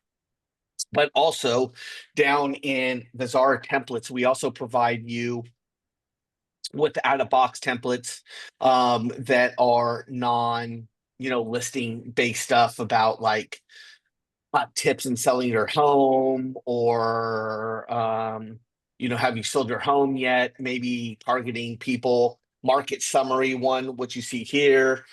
But also down in the Zara templates, we also provide you with out-of-box templates that are listing based stuff about like hot tips in selling your home, or have you sold your home yet? Maybe targeting people, market summary one, what you see here,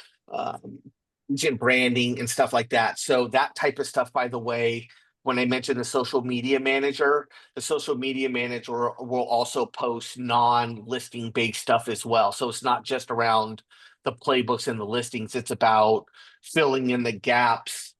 agent branding and stuff like that. So that type of stuff, by the way, when I mentioned the social media manager will also post non-listing based stuff as well. So it's not just around the playbooks and the listings, it's about filling in the gaps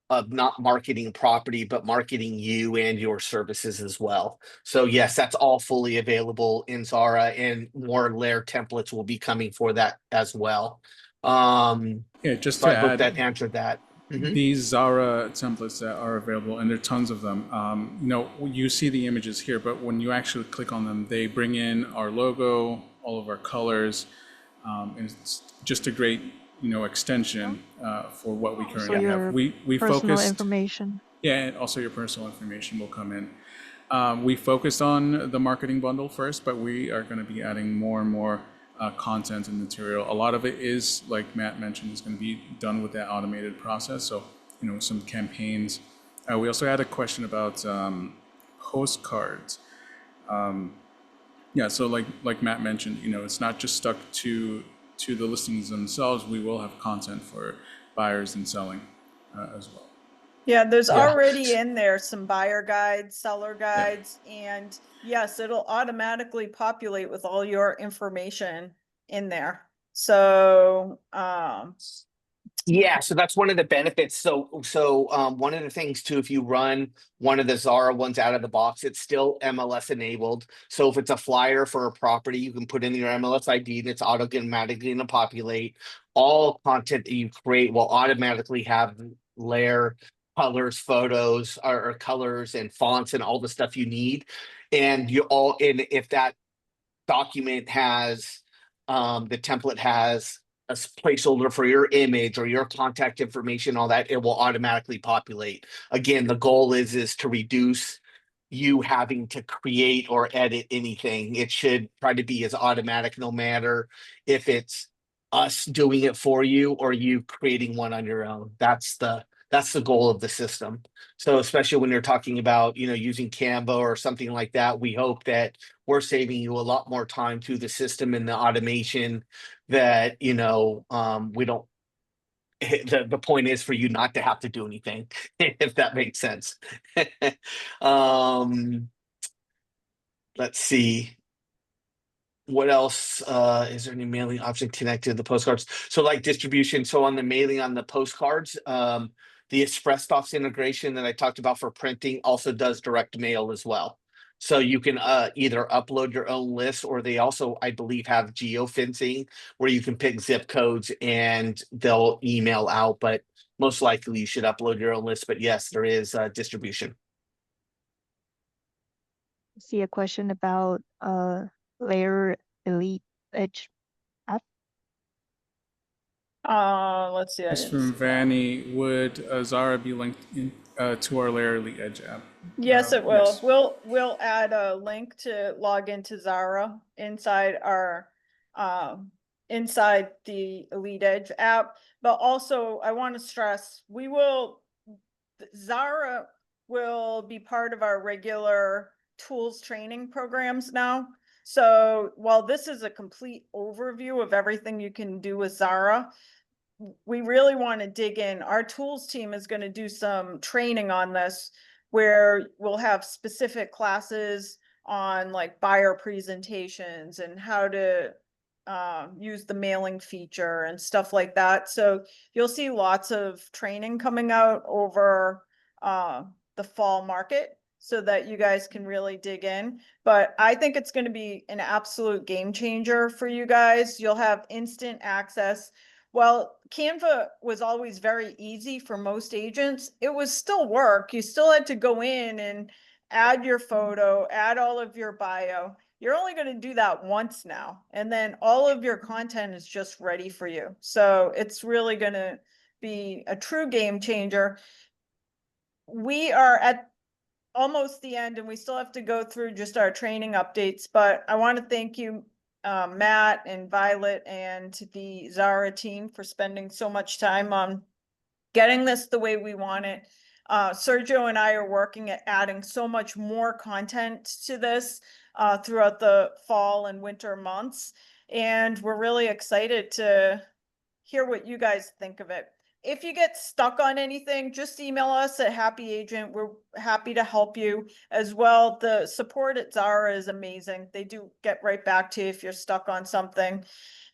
of not marketing property, but marketing you and your services as well. So yes, that's all fully available in Zara, and more LAER templates will be coming for that as well. Yeah, just So to I hope add, that answered that. Mhm. these Zara templates that are available, and there are tons of them. You see the images here, but when you actually click on them, they bring in our logo, all of our colors, and it's just a great, extension for what we So currently your have. We personal focused, information. yeah, and also your personal information will come in. We focused on the marketing bundle first, but we are going to be adding more and more content and material. A lot of it is, like Matt mentioned, is going to be done with that automated process. So, some campaigns. We also had a question about postcards. Yeah, so like Matt mentioned, it's not just stuck to the listings themselves. We will have content for buyers and selling as well. Yeah, there's Yeah. already in there some buyer guides, seller guides, and yes, it'll automatically populate with all your information in there. So, Yeah, so that's one of the benefits. So one of the things too, if you run one of the Zara ones out of the box, it's still MLS enabled. So if it's a flyer for a property, you can put in your MLS ID and it's automatically going to populate. All content that you create will automatically have LAER colors, photos, or colors and fonts and all the stuff you need. And if that document has the template has a placeholder for your image or your contact information, all that, it will automatically populate. Again, the goal is to reduce you having to create or edit anything. It should try to be as automatic, no matter if it's us doing it for you or you creating one on your own. That's the goal of the system. So especially when you're talking about, using Canva or something like that, we hope that we're saving you a lot more time through the system and the automation that, we don't the point is for you not to have to do anything, if that makes sense. um let's see what else. Is there any mailing option connected to the postcards? So like distribution, so on the mailing on the postcards, the ExpressDocs integration that I talked about for printing also does direct mail as well. So you can either upload your own list, or they also, I believe, have geofencing where you can pick zip codes and they'll email out, but most likely you should upload your own list. But yes, there is distribution. See a question about LAER Elite Edge app. Let's see. I This didn't from see that. Vanny. Would Zara be linked in, to our LAER Elite Edge app? Yes, it will. Yes. We'll add a link to log into Zara inside our inside the Elite Edge app. But also I want to stress, Zara will be part of our regular tools training programs now. So while this is a complete overview of everything you can do with Zara, we really want to dig in. Our tools team is going to do some training on this, where we'll have specific classes on like buyer presentations and how to use the mailing feature and stuff like that. So you'll see lots of training coming out over the fall market so that you guys can really dig in. But I think it's going to be an absolute game changer for you guys. You'll have instant access. Well, Canva was always very easy for most agents. It was still work. You still had to go in and add your photo, add all of your bio. You're only going to do that once now, and then all of your content is just ready for you. So it's really going to be a true game changer. We are at almost the end, and we still have to go through just our training updates, but I want to thank you, Matt and Violet and the Zara team, for spending so much time on getting this the way we want it. Sergio and I are working at adding so much more content to this throughout the fall and winter months, and we're really excited to hear what you guys think of it. If you get stuck on anything, just email us at Happy Agent. We're happy to help you as well. The support at Zara is amazing. They do get right back to you if you're stuck on something.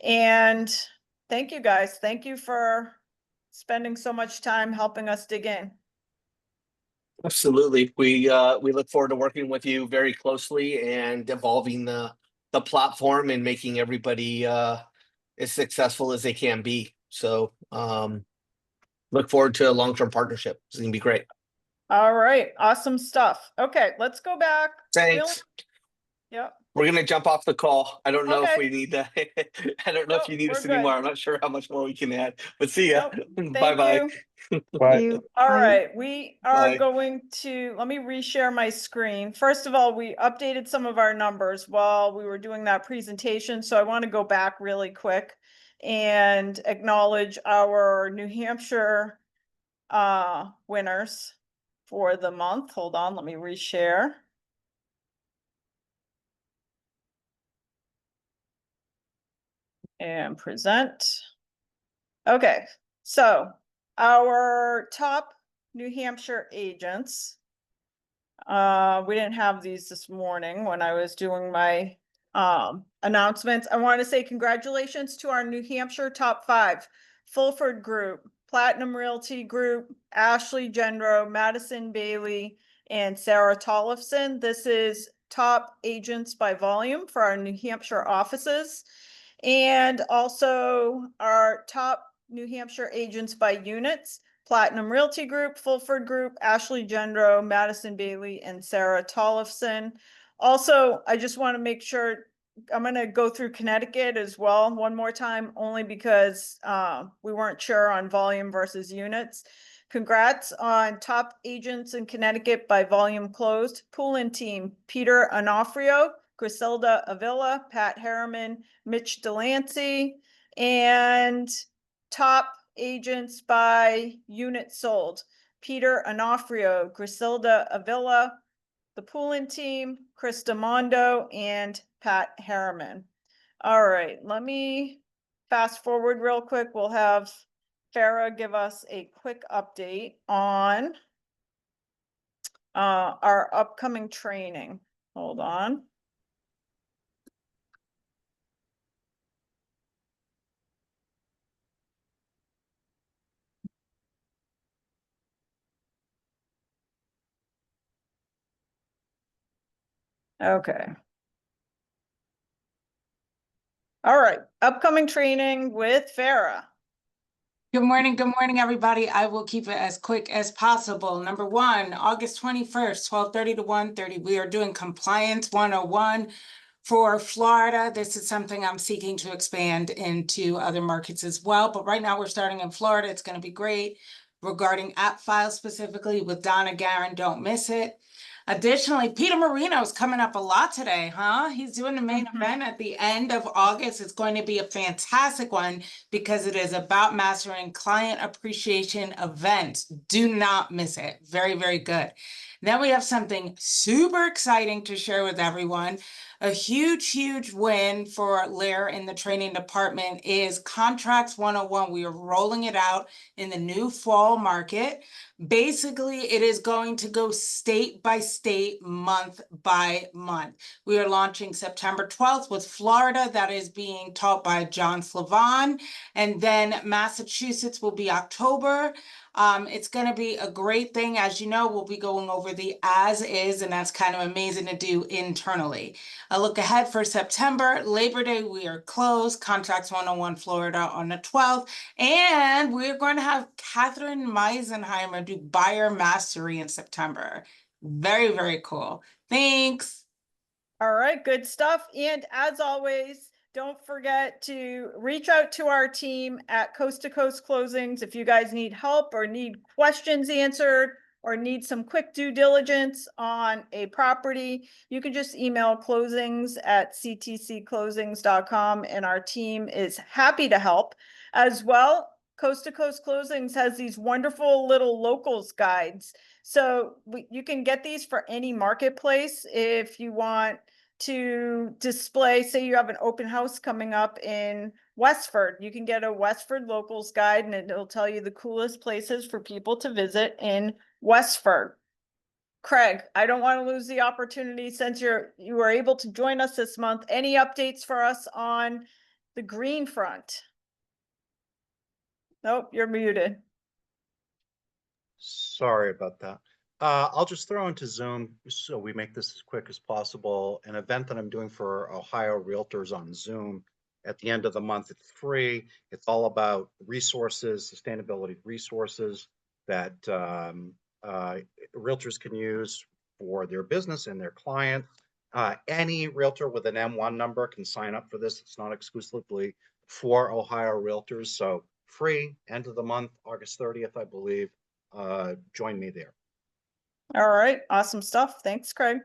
And thank you guys. Thank you for spending so much time helping us dig in. Absolutely. We look forward to working with you very closely and evolving the platform and making everybody as successful as they can be. So look forward to a long-term partnership. It's gonna be great. All right, awesome stuff. Okay, let's go back. Thanks. Yep. We're gonna jump off the call. I don't know if Okay. we need to I don't know if Nope, you need we're us anymore. good. I'm not sure how much more we can add, but see ya. Nope. Bye Thank bye. you. Bye. You, All bye. right, we are Bye. going to, let me reshare my screen. First of all, we updated some of our numbers while we were doing that presentation, so I want to go back really quick and acknowledge our New Hampshire winners for the month. Hold on, let me reshare. And present. Okay, so our top New Hampshire agents. We didn't have these this morning when I was doing my announcements. I want to say congratulations to our New Hampshire top 5: Fulford Group, Platinum Realty Group, Ashley Gendro, Madison Bailey, and Sarah Tollefson. This is top agents by volume for our New Hampshire offices. And also our top New Hampshire agents by units: Platinum Realty Group, Fulford Group, Ashley Gendro, Madison Bailey, and Sarah Tollefson. Also, I just want to make sure, I'm going to go through Connecticut as well one more time, only because we weren't sure on volume versus units. Congrats on top agents in Connecticut by volume closed. Poolin team, Peter Onofrio, Griselda Avila, Pat Harriman, Mitch Delancey, and top agents by unit sold. Peter Onofrio, Griselda Avila, the Poolin team, Krista Mondo, and Pat Harriman. All right, let me fast forward real quick. We'll have Farah give us a quick update on our upcoming training. Hold on. Okay. All right, upcoming training with Farah. Good morning, everybody. I will keep it as quick as possible. Number one, August 21st, 12:30 to 1:30, we are doing Compliance 101 for Florida. This is something I'm seeking to expand into other markets as well. But right now we're starting in Florida. It's going to be great. Regarding app files specifically with Donna Guerin, don't miss it. Additionally, Peter Marino is coming up a lot today, huh? He's doing the main event at the end of August. It's going to be a fantastic one because it is about mastering client appreciation events. Do not miss it. Very, very good. Then we have something super exciting to share with everyone. A huge win for LAER in the training department is Contracts 101. We are rolling it out in the new fall market. Basically, it is going to go state by state, month by month. We are launching September 12th with Florida. That is being taught by John Slavon. And then Massachusetts will be October. It's going to be a great thing. As you know, we'll be going over the as is, and that's kind of amazing to do internally. A look ahead for September, Labor Day, we are closed. Contracts 101 Florida on the 12th. And we're going to have Catherine Meisenheimer do buyer mastery in September. Very, very cool. Thanks. All right, good stuff. And as always, don't forget to reach out to our team at Coast to Coast Closings if you guys need help or need questions answered or need some quick due diligence on a property. You can just email closings@ctcclosings.com and our team is happy to help. As well, Coast to Coast Closings has these wonderful little locals guides. So you can get these for any marketplace if you want to display, say you have an open house coming up in Westford, you can get a Westford locals guide and it'll tell you the coolest places for people to visit in Westford. Craig, I don't want to lose the opportunity since you were able to join us this month. Any updates for us on the green front? Nope, you're muted. Sorry about that. I'll just throw into Zoom so we make this as quick as possible. An event that I'm doing for Ohio Realtors on Zoom at the end of the month. It's free. It's all about resources, sustainability resources that realtors can use for their business and their clients. Any realtor with an M1 number can sign up for this. It's not exclusively for Ohio Realtors. So free, end of the month, August 30th, I believe. Join me there. All right, awesome stuff. Thanks, Craig.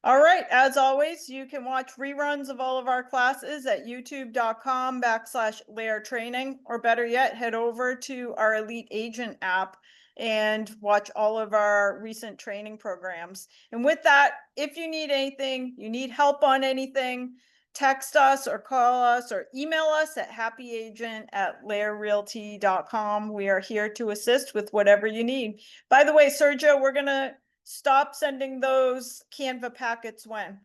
All right, as always, you can watch reruns of all of our classes at youtube.com/LAER training, or better yet, head over to our Elite Agent app and watch all of our recent training programs. And with that, if you need anything, you need help on anything, text us or call us or email us at happyagent@laerrealty.com. We are here to assist with whatever you need. By the way, Sergio, we're going to stop sending those Canva packets when?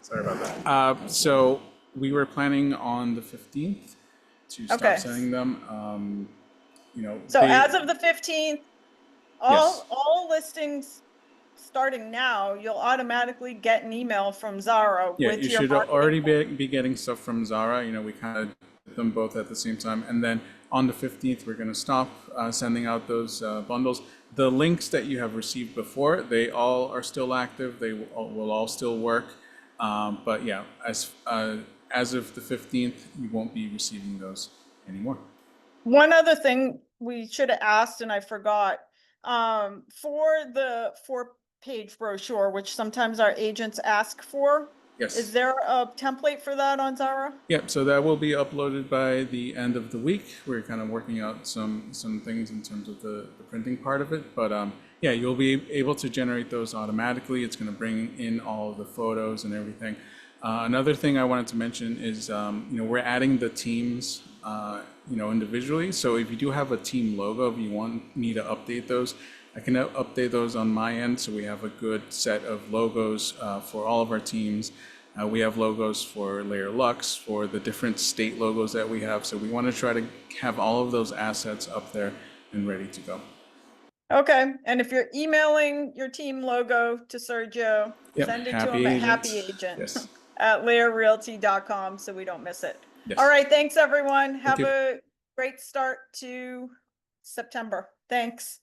Sorry about that. So we were planning on the 15th to stop Okay. sending them. So they- as of the 15th, Yes. all listings starting now, you'll automatically get an email from Zara Yeah, with you your should marketing already plan. be getting stuff from Zara. We kind of did them both at the same time. And then on the 15th, we're going to stop sending out those bundles. The links that you have received before, they all are still active. They will all still work. But yeah, as of the 15th, you won't be receiving those anymore. One other thing we should have asked and I forgot, for the 4-page brochure, which sometimes our agents ask for, Yes. is there a template for that on Zara? Yep, so that will be uploaded by the end of the week. We're kind of working out some things in terms of the printing part of it, but yeah, you'll be able to generate those automatically. It's going to bring in all of the photos and everything. Another thing I wanted to mention is, you know, we're adding the teams, you know, individually. So if you do have a team logo, if you want me to update those, I can update those on my end. So we have a good set of logos for all of our teams. We have logos for LAER Lux, for the different state logos that we have. So we want to try to have all of those assets up there and ready to go. Okay, and if you're emailing your team logo to Sergio, Yep, send it to Happy him at Agent. happyagent Yes. at laerrealty.com so we don't miss it. Yes. All right, thanks everyone. Have you. a great start to September. Thanks.